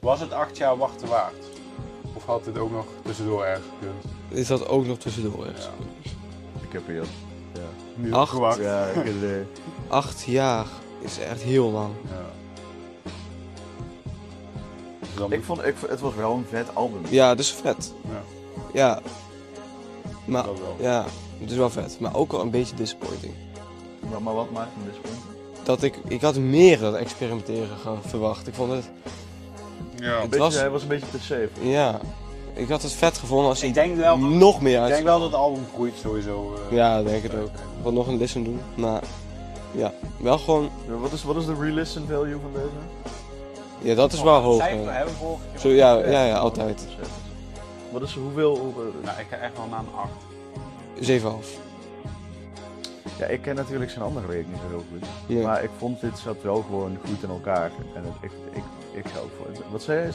Was het 8 jaar wachten waard? Of had dit ook nog tussendoor ergens gekund? Dit had ook nog tussendoor ergens. Ja. Ik heb hier... Ja. Nu 8? gewacht. Ja, ik heb idee. 8 jaar is echt heel lang. Ja. Dus dan Het was wel een vet album. Ja, dat is vet. Ja. Ja. Maar Dat wel. ja, het is wel vet. Maar ook wel een beetje disappointing. Maar wat maakt hem disappointing? Dat ik had meer dat experimenteren verwacht. Ik vond het... Ja. Het was... Hij was een beetje te safe. Ja. Ik had het vet gevonden als hij Ik denk wel, nog meer ik uit... denk wel dat het album groeit sowieso. Ja, ik denk het ook. Ik wil nog een listen doen. Maar ja, wel gewoon... Wat is de re-listen value van deze? Ja, dat is wel hoog. Cijfer hebben we vorige keer. Zo, ja, altijd. Wat is hoeveel? Nou, ik ga echt wel naar een 8. 7,5. Ja, ik ken natuurlijk zijn andere werk niet zo heel goed. Ja. Maar ik vond dit zat wel gewoon goed in elkaar. En ik ga ook voor. Wat zei je?